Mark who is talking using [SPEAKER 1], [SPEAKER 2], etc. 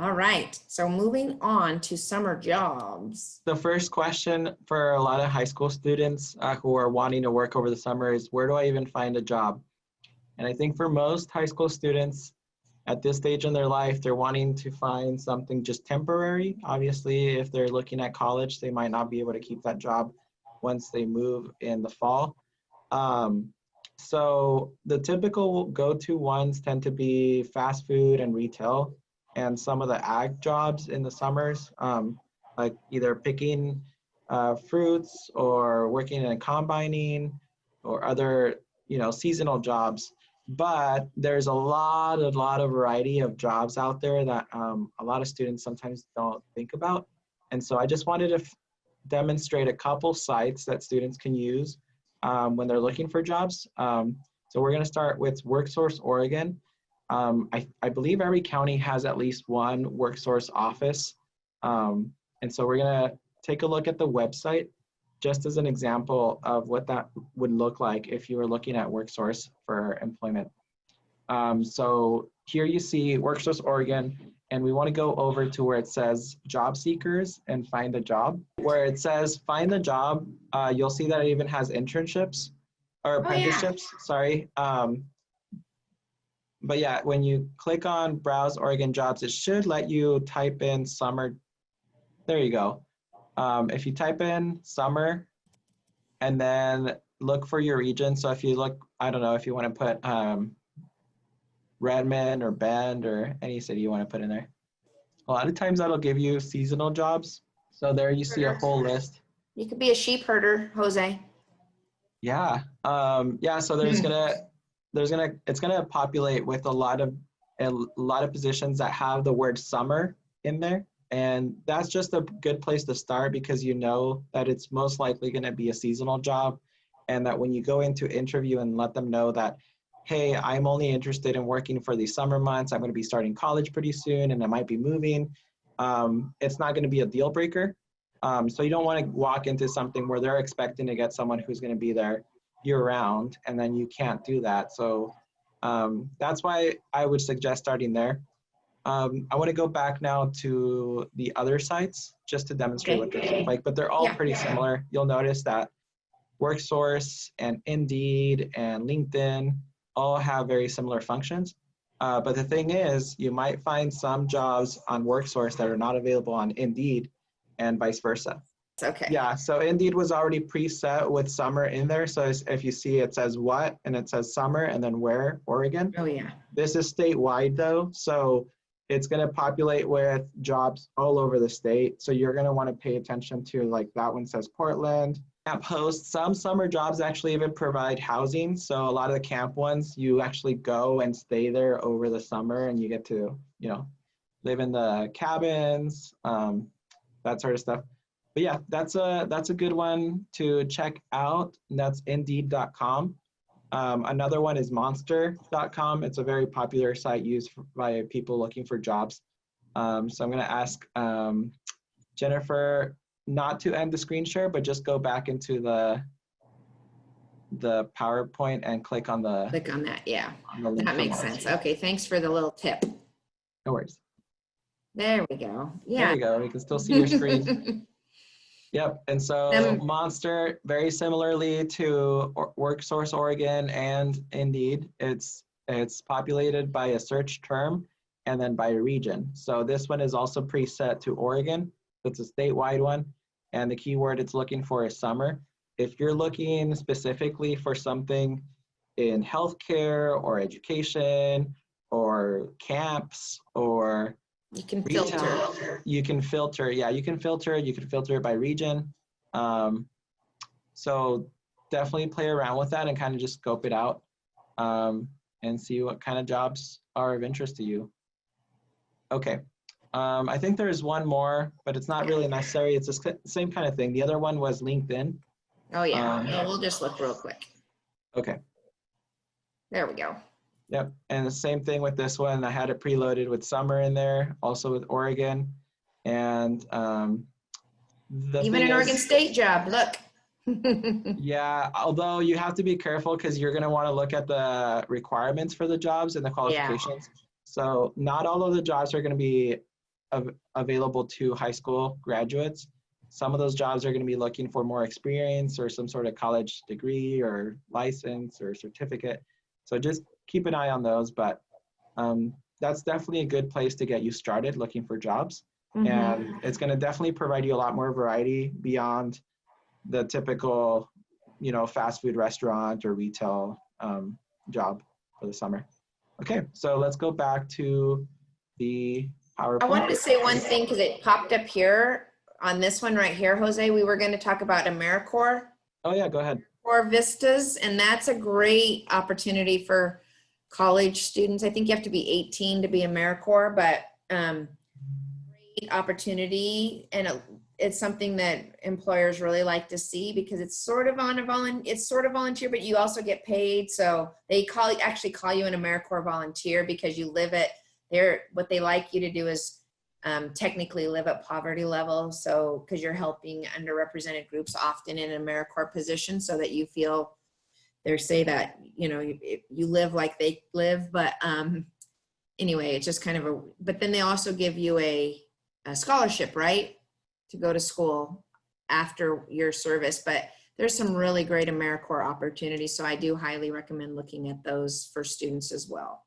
[SPEAKER 1] All right, so moving on to summer jobs.
[SPEAKER 2] The first question for a lot of high school students who are wanting to work over the summer is, where do I even find a job? And I think for most high school students at this stage in their life, they're wanting to find something just temporary. Obviously, if they're looking at college, they might not be able to keep that job once they move in the fall. So the typical go-to ones tend to be fast food and retail, and some of the ag jobs in the summers, like either picking fruits or working in combining or other, seasonal jobs. But there's a lot of variety of jobs out there that a lot of students sometimes don't think about. And so I just wanted to demonstrate a couple sites that students can use when they're looking for jobs. So we're going to start with Worksource Oregon. I believe every county has at least one Worksource office. And so we're going to take a look at the website just as an example of what that would look like if you were looking at Worksource for employment. So here you see Worksource Oregon, and we want to go over to where it says job seekers and find a job. Where it says find the job, you'll see that it even has internships or apprenticeships, sorry. But yeah, when you click on browse Oregon jobs, it should let you type in summer. There you go. If you type in summer and then look for your region. So if you look, I don't know if you want to put Redmond or Bend or any city you want to put in there. A lot of times that'll give you seasonal jobs. So there you see a whole list.
[SPEAKER 1] You could be a sheep herder, Jose.
[SPEAKER 2] Yeah. Yeah. So it's gonna populate with a lot of positions that have the word summer in there. And that's just a good place to start because you know that it's most likely going to be a seasonal job, and that when you go into interview and let them know that, hey, I'm only interested in working for these summer months, I'm going to be starting college pretty soon and I might be moving, it's not going to be a deal breaker. So you don't want to walk into something where they're expecting to get someone who's going to be there year round, and then you can't do that. So that's why I would suggest starting there. I want to go back now to the other sites just to demonstrate what they look like, but they're all pretty similar. You'll notice that Worksource and Indeed and LinkedIn all have very similar functions. But the thing is, you might find some jobs on Worksource that are not available on Indeed and vice versa.
[SPEAKER 1] Okay.
[SPEAKER 2] Yeah, so Indeed was already preset with summer in there. So if you see it says what, and it says summer and then where, Oregon.
[SPEAKER 1] Oh yeah.
[SPEAKER 2] This is statewide though. So it's going to populate with jobs all over the state. So you're going to want to pay attention to, like, that one says Portland. Camp hosts, some summer jobs actually even provide housing. So a lot of the camp ones, you actually go and stay there over the summer and you get to, live in the cabins, that sort of stuff. But yeah, that's a good one to check out. And that's indeed.com. Another one is monster.com. It's a very popular site used by people looking for jobs. So I'm going to ask Jennifer not to end the screen share, but just go back into the PowerPoint and click on the.
[SPEAKER 1] Click on that, yeah. That makes sense. Okay, thanks for the little tip.
[SPEAKER 2] No worries.
[SPEAKER 1] There we go. Yeah.
[SPEAKER 2] There you go. You can still see your screen. Yep, and so Monster, very similarly to Worksource Oregon and Indeed, it's populated by a search term and then by a region. So this one is also preset to Oregon. It's a statewide one, and the keyword it's looking for is summer. If you're looking specifically for something in healthcare or education or camps or
[SPEAKER 1] you can
[SPEAKER 2] retail,
[SPEAKER 1] filter.
[SPEAKER 2] You can filter. Yeah, you can filter it. You can filter it by region. So definitely play around with that and kind of just scope it out and see what kind of jobs are of interest to you. Okay. I think there's one more, but it's not really necessary. It's the same kind of thing. The other one was LinkedIn.
[SPEAKER 1] Oh yeah, we'll just look real quick.
[SPEAKER 2] Okay.
[SPEAKER 1] There we go.
[SPEAKER 2] Yep, and the same thing with this one. I had it preloaded with summer in there, also with Oregon, and
[SPEAKER 1] even an Oregon State job. Look.
[SPEAKER 2] Yeah, although you have to be careful because you're going to want to look at the requirements for the jobs and the qualifications. So not all of the jobs are going to be available to high school graduates. Some of those jobs are going to be looking for more experience or some sort of college degree or license or certificate. So just keep an eye on those, but that's definitely a good place to get you started looking for jobs. And it's going to definitely provide you a lot more variety beyond the typical, fast food restaurant or retail job for the summer. Okay, so let's go back to the PowerPoint.
[SPEAKER 1] I wanted to say one thing because it popped up here on this one right here, Jose. We were going to talk about Americorps.
[SPEAKER 2] Oh yeah, go ahead.
[SPEAKER 1] Or Vistas, and that's a great opportunity for college students. I think you have to be 18 to be Americorps, but great opportunity, and it's something that employers really like to see because it's sort of volunteer, but you also get paid. So they actually call you an Americorps volunteer because you live at there. What they like you to do is technically live at poverty level. So, because you're helping underrepresented groups often in an Americorps position so that you feel they say that, you live like they live. But anyway, it's just kind of but then they also give you a scholarship, right? To go to school after your service. But there's some really great Americorps opportunities. So I do highly recommend looking at those for students as well.